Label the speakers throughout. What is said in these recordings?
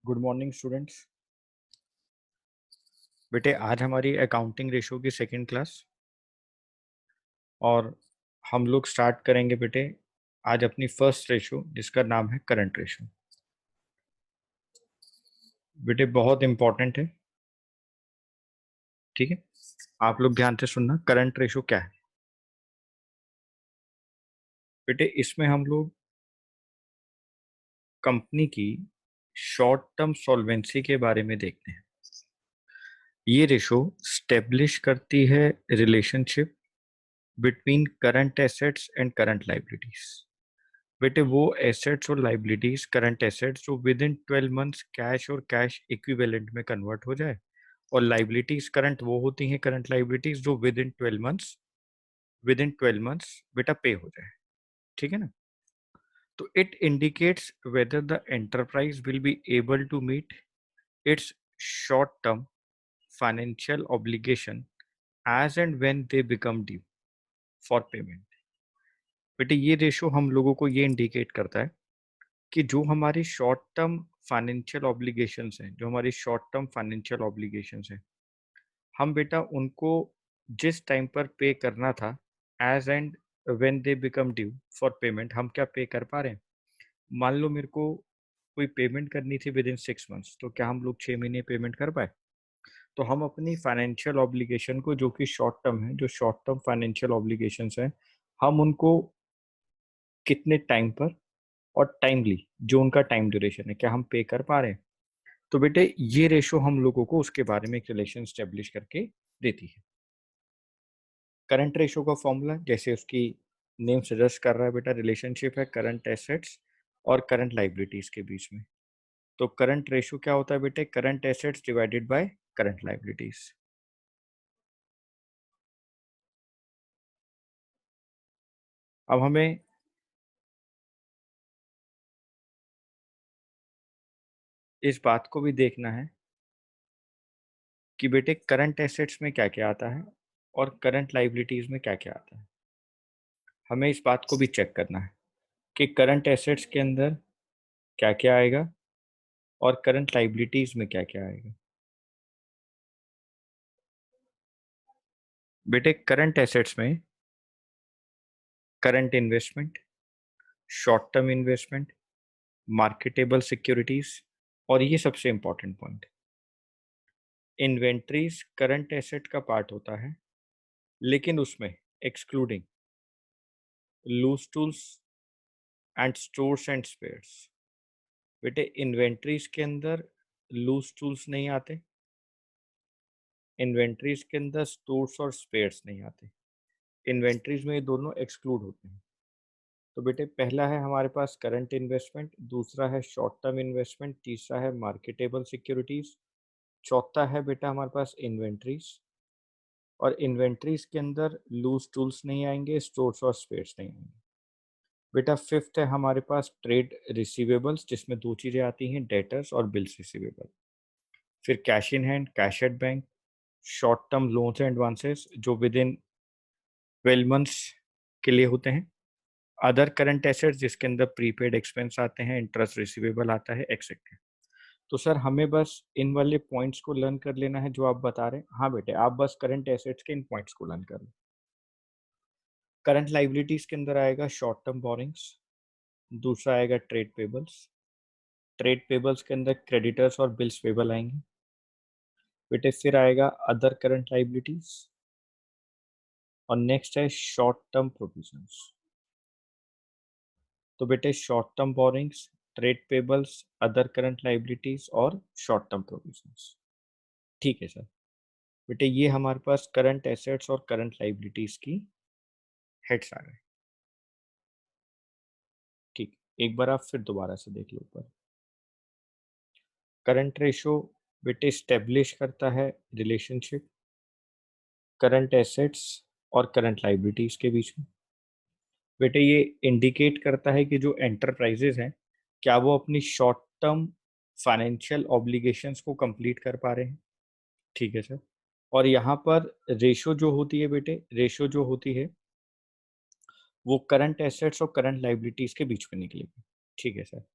Speaker 1: Good morning students. बेटे आज हमारी अकाउंटिंग रेशो की सेकंड क्लास और हम लोग स्टार्ट करेंगे बेटे आज अपनी फर्स्ट रेशो जिसका नाम है करंट रेशो। बेटे बहुत इंपॉर्टेंट है, ठीक है। आप लोग ध्यान से सुनना, करंट रेशो क्या है। बेटे इसमें हम लोग कंपनी की शॉर्ट टर्म सॉल्वेंसी के बारे में देखते हैं। ये रेशो स्टेब्लिश करती है relationship between current assets and current liabilities. बेटे वो एसेट्स और लाइबिलिटीज, करंट एसेट्स जो विद इन 12 मंथ्स कैश और कैश इक्विवेलेंट में कन्वर्ट हो जाए, और लाइबिलिटीज करंट वो होती हैं, करंट लाइबिलिटीज जो विद इन 12 मंथ्स बेटा पे हो जाए, ठीक है ना। तो it indicates whether the enterprise will be able to meet its short term financial obligation as and when they become due for payment. बेटे ये रेशो हम लोगों को ये इंडिकेट करता है कि जो हमारी शॉर्ट टर्म फाइनेंशियल ऑब्लिगेशंस हैं, जो हमारी शॉर्ट टर्म फाइनेंशियल ऑब्लिगेशंस हैं, हम बेटा उनको जिस टाइम पर पे करना था as and when they become due for payment, हम क्या पे कर पा रहे हैं। मान लो मेरे को कोई पेमेंट करनी थी विद इन 6 मंथ्स, तो क्या हम लोग 6 महीने पेमेंट कर पाए। तो हम अपनी फाइनेंशियल ऑब्लिगेशन को, जो कि शॉर्ट टर्म है, जो शॉर्ट टर्म फाइनेंशियल ऑब्लिगेशंस हैं, हम उनको कितने टाइम पर और टाइमली, जो उनका टाइम ड्यूरेशन है, क्या हम पे कर पा रहे हैं। तो बेटे ये रेशो हम लोगों को उसके बारे में एक रिलेशन स्टेब्लिश करके देती है। करंट रेशो का फॉर्मूला जैसे उसकी नेम सजेस्ट कर रहा है बेटा, रिलेशनशिप है करंट एसेट्स और करंट लाइबिलिटीज के बीच में। तो करंट रेशो क्या होता है बेटे, current assets divided by current liabilities. अब हमें इस बात को भी देखना है कि बेटे करंट एसेट्स में क्या क्या आता है और करंट लाइबिलिटीज में क्या क्या आता है। हमें इस बात को भी चेक करना है कि करंट एसेट्स के अंदर क्या क्या आएगा और करंट लाइबिलिटीज में क्या क्या आएगा। बेटे करंट एसेट्स में current investment, short term investment, marketable securities, और ये सबसे important point, inventories current asset का पार्ट होता है, लेकिन उसमें excluding loose tools and stores and spares. बेटे इन्वेंट्रीज के अंदर लूज टूल्स नहीं आते, इन्वेंट्रीज के अंदर स्टोर्स और स्पेयर्स नहीं आते, इन्वेंट्रीज में ये दोनों एक्सक्लूड होते हैं। तो बेटे पहला है हमारे पास करंट इन्वेस्टमेंट, दूसरा है शॉर्ट टर्म इन्वेस्टमेंट, तीसरा है मार्केटेबल सिक्योरिटीज, चौथा है बेटा हमारे पास इन्वेंट्रीज, और इन्वेंट्रीज के अंदर लूज टूल्स नहीं आएंगे, स्टोर्स और स्पेयर्स नहीं आएंगे। बेटा फिफ्थ है हमारे पास ट्रेड रिसीवेबल्स, जिसमें दो चीज़ें आती हैं, डेटर्स और बिल्स रिसीवेबल। फिर cash in hand, cash at bank, short term loans and advances जो विद इन 12 मंथ्स के लिए होते हैं, अदर करंट एसेट्स जिसके अंदर प्रीपेड एक्सपेंस आते हैं, इंटरेस्ट रिसीवेबल आता है, एक्सेट्रा। तो सर हमें बस इन वाले पॉइंट्स को लर्न कर लेना है जो आप बता रहे हैं। हाँ बेटे आप बस करंट एसेट्स के इन पॉइंट्स को लर्न कर लो। करंट लाइबिलिटीज के अंदर आएगा शॉर्ट टर्म बोरिंग्स, दूसरा आएगा ट्रेड पेबल्स, ट्रेड पेबल्स के अंदर क्रेडिटर्स और बिल्स पेबल आएंगे। बेटे फिर आएगा अदर करंट लाइबिलिटीज, और नेक्स्ट है शॉर्ट टर्म प्रोविजंस। तो बेटे short term borrowings, trade payables, other current liabilities और शॉर्ट टर्म प्रोविजंस, ठीक है सर। बेटे ये हमारे पास करंट एसेट्स और करंट लाइबिलिटीज की हेड्स आ गए, ठीक। एक बार आप फिर दोबारा से देख लो ऊपर। करंट रेशो बेटे स्टेब्लिश करता है रिलेशनशिप करंट एसेट्स और करंट लाइबिलिटीज के बीच में। बेटे ये इंडिकेट करता है कि जो एंटरप्राइजेज हैं, क्या वो अपनी शॉर्ट टर्म फाइनेंशियल ऑब्लिगेशंस को कंप्लीट कर पा रहे हैं, ठीक है सर। और यहाँ पर रेशो जो होती है बेटे, रेशो जो होती है वो करंट एसेट्स और करंट लाइबिलिटीज के बीच में निकलेगी, ठीक है सर।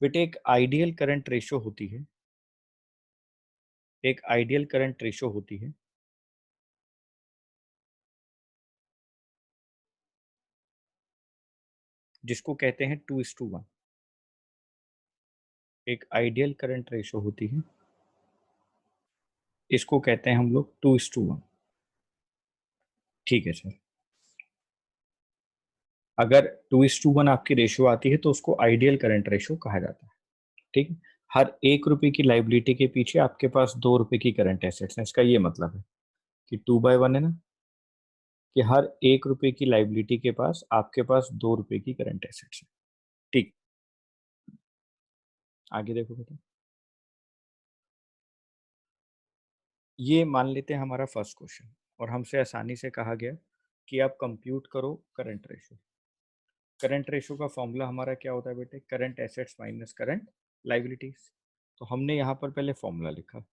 Speaker 1: बेटे एक आइडियल करंट रेशो होती है एक आइडियल करंट रेशो होती है जिसको कहते हैं 2:1। एक आइडियल करंट रेशो होती है, इसको कहते हैं हम लोग 2:1। ठीक है सर। अगर 2:1 आपकी रेशो आती है तो उसको आइडियल करंट रेशो कहा जाता है। ठीक है। हर 1 रुपए की लाइबिलिटी के पीछे आपके पास 2 रुपए की करंट एसेट्स है, इसका ये मतलब है कि 2/1 है ना, कि हर 1 रुपए की लाइबिलिटी के पास आपके पास 2 रुपए की करंट एसेट्स है। ठीक। आगे देखो बेटा, ये मान लेते हैं हमारा फर्स्ट क्वेश्चन, और हमसे आसानी से कहा गया कि आप कंप्यूट करो करंट रेशो। करंट रेशो का फॉर्मूला हमारा क्या होता है बेटे? Current assets minus current liabilities. तो हमने यहाँ पर पहले फॉर्मूला लिखा,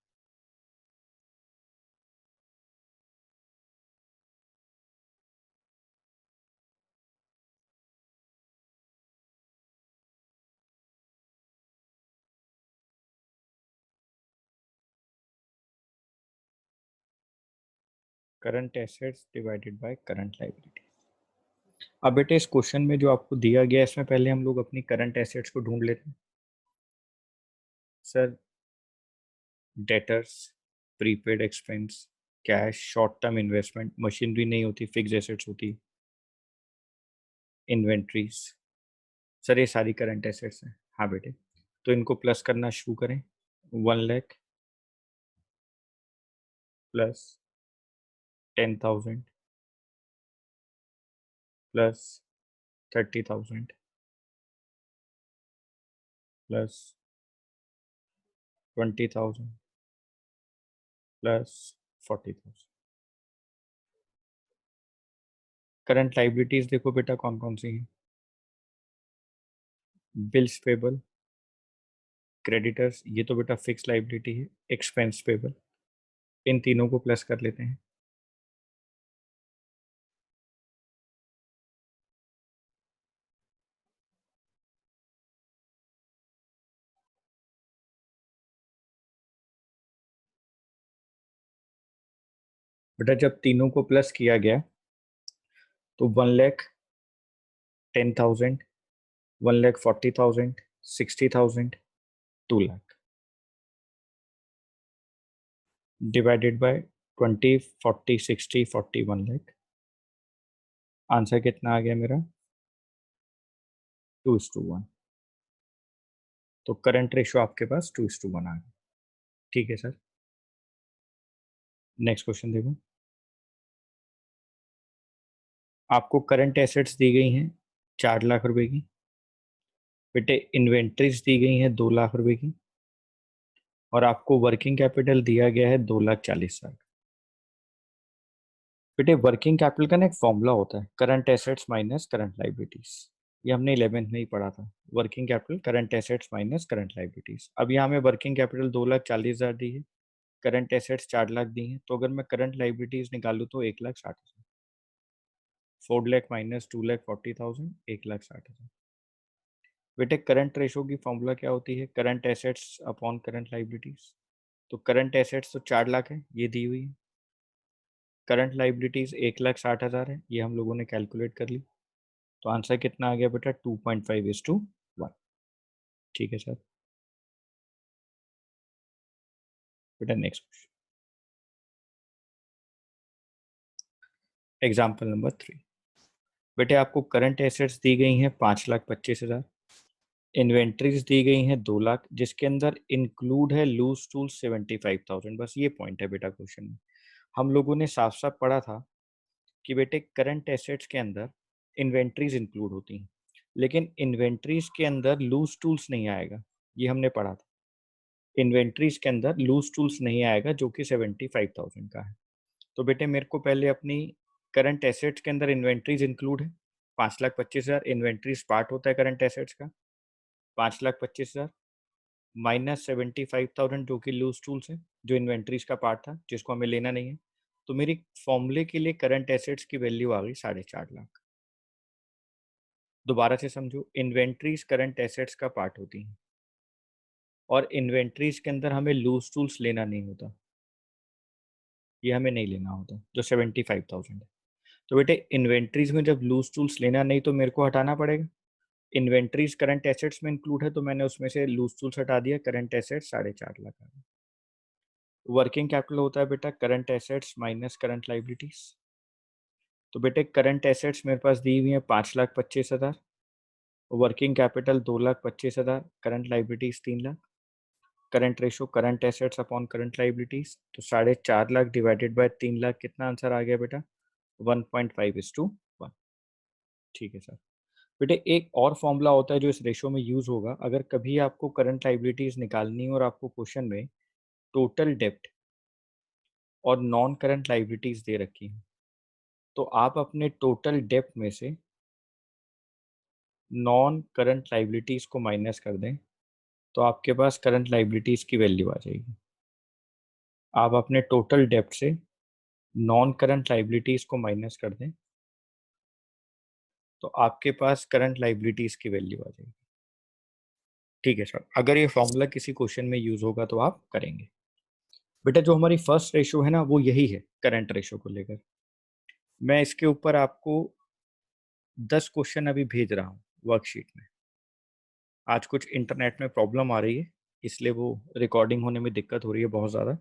Speaker 1: current assets divided by current liability. अब बेटे इस क्वेश्चन में जो आपको दिया गया है, इसमें पहले हम लोग अपनी करंट एसेट्स को ढूंढ लेते हैं। Sir, debtors, prepaid expense, cash, short term investment, machinery नहीं होती, फिक्स एसेट्स होती, इन्वेंट्रीज। सर ये सारी करंट एसेट्स हैं। हाँ बेटे, तो इनको प्लस करना शुरू करें। 1 lakh plus 10,000 plus 30,000 plus 20,000 plus 40,000। Current liabilities देखो बेटा कौन कौन सी हैं? बिल्स पेबल, क्रेडिटर्स, ये तो बेटा फिक्स लाइबिलिटी है, एक्सपेंस पेबल, इन तीनों को प्लस कर लेते हैं। बेटा जब तीनों को प्लस किया गया तो 1,10,000, 1,40,000, 60,000, 2 lakh divided by 20, 40, 60, 40, 1 lakh. Answer कितना आ गया मेरा? 2:1। तो करंट रेशो आपके पास 2:1 आ गया। ठीक है सर। नेक्स्ट क्वेश्चन देखो, आपको करंट एसेट्स दी गई हैं 4 लाख रुपए की। बेटे इन्वेंट्रीज दी गई हैं 2 लाख रुपए की, और आपको वर्किंग कैपिटल दिया गया है 2,40,000। बेटे वर्किंग कैपिटल का ना एक फॉर्मूला होता है, current assets minus current liabilities. ये हमने 11th में ही पढ़ा था। Working capital current assets minus current liabilities. अब यहाँ हमें वर्किंग कैपिटल 2,40,000 दी है, करंट एसेट्स 4 लाख दी है, तो अगर मैं करंट लाइबिलिटीज निकालू तो 1,60,000। 4 लाख माइनस 2,40,000, 1,60,000। बेटे करंट रेशो की फॉर्मूला क्या होती है? Current assets upon current liabilities. तो करंट एसेट्स तो 4 लाख है, ये दी हुई है। करंट लाइबिलिटीज 1,60,000 है, ये हम लोगों ने कैलकुलेट कर ली। तो आंसर कितना आ गया बेटा? 2.5:1। ठीक है सर। बेटा नेक्स्ट क्वेश्चन, एग्जाम्पल नंबर 3। बेटे आपको करंट एसेट्स दी गई हैं 5,25,000, इन्वेंट्रीज दी गई हैं 2 लाख, जिसके अंदर इंक्लूड है लूज टूल 75,000। बस ये पॉइंट है बेटा क्वेश्चन में। हम लोगों ने साफ साफ पढ़ा था कि बेटे करंट एसेट्स के अंदर इन्वेंट्रीज इंक्लूड होती हैं, लेकिन इन्वेंट्रीज के अंदर लूज टूल्स नहीं आएगा, ये हमने पढ़ा था। इन्वेंट्रीज के अंदर लूज टूल्स नहीं आएगा, जो कि 75,000 का है। तो बेटे मेरे को पहले अपनी करंट एसेट्स के अंदर इन्वेंट्रीज इंक्लूड है, 5,25,000 इन्वेंट्रीज पार्ट होता है करंट एसेट्स का, 5,25,000 माइनस 75,000 जो कि लूज टूल्स है, जो इन्वेंट्रीज का पार्ट था जिसको हमें लेना नहीं है। तो मेरी फॉर्मूले के लिए करंट एसेट्स की वैल्यू आ गई 4.5 लाख। दोबारा से समझो, इन्वेंट्रीज करंट एसेट्स का पार्ट होती हैं, और इन्वेंट्रीज के अंदर हमें लूज टूल्स लेना नहीं होता, ये हमें नहीं लेना होता, जो 75,000 है। तो बेटे इन्वेंट्रीज में जब लूज टूल्स लेना नहीं तो मेरे को हटाना पड़ेगा। इन्वेंट्रीज करंट एसेट्स में इंक्लूड है तो मैंने उसमें से लूज टूल्स हटा दिया, करंट एसेट्स 4.5 लाख आ गए। वर्किंग कैपिटल होता है बेटा current assets minus current liabilities. तो बेटे करंट एसेट्स मेरे पास दी हुई है 5,25,000, working capital 2,25,000, current liabilities 3 lakh. Current ratio current assets upon current liabilities, तो 4.5 लाख डिवाइडेड बाय 3 लाख, कितना आंसर आ गया बेटा? 1.5:1। ठीक है सर। बेटे एक और फॉर्मूला होता है जो इस रेशो में यूज होगा, अगर कभी आपको करंट लाइबिलिटीज निकालनी हो और आपको क्वेश्चन में टोटल डेप्ट और नॉन करंट लाइबिलिटीज दे रखी हैं, तो आप अपने टोटल डेप्ट में से नॉन करंट लाइबिलिटीज को माइनस कर दें तो आपके पास करंट लाइबिलिटीज की वैल्यू आ जाएगी। आप अपने टोटल डेप्ट से नॉन करंट लाइबिलिटीज को माइनस कर दें तो आपके पास करंट लाइबिलिटीज की वैल्यू आ जाएगी। ठीक है सर, अगर ये फॉर्मूला किसी क्वेश्चन में यूज होगा तो आप करेंगे। बेटा जो हमारी फर्स्ट रेशो है ना वो यही है करंट रेशो को लेकर। मैं इसके ऊपर आपको 10 क्वेश्चन अभी भेज रहा हूँ वर्कशीट में। आज कुछ इंटरनेट में प्रॉब्लम आ रही है इसलिए वो रिकॉर्डिंग होने में दिक्कत हो रही है बहुत ज़्यादा।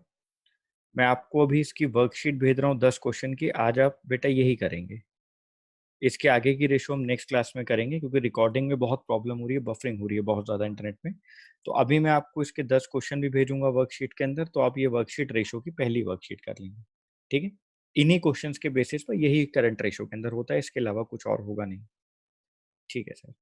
Speaker 1: मैं आपको अभी इसकी वर्कशीट भेज रहा हूँ 10 क्वेश्चन की, आज आप बेटा यही करेंगे। इसके आगे की रेशो हम नेक्स्ट क्लास में करेंगे क्योंकि रिकॉर्डिंग में बहुत प्रॉब्लम हो रही है, बफरिंग हो रही है बहुत ज़्यादा इंटरनेट में। तो अभी मैं आपको इसके 10 क्वेश्चन भी भेजूंगा वर्कशीट के अंदर, तो आप ये वर्कशीट रेशो की पहली वर्कशीट कर लेंगे। ठीक है, इन्हीं क्वेश्चंस के बेसिस पर यही करंट रेशो के अंदर होता है, इसके अलावा कुछ और होगा नहीं। ठीक है सर।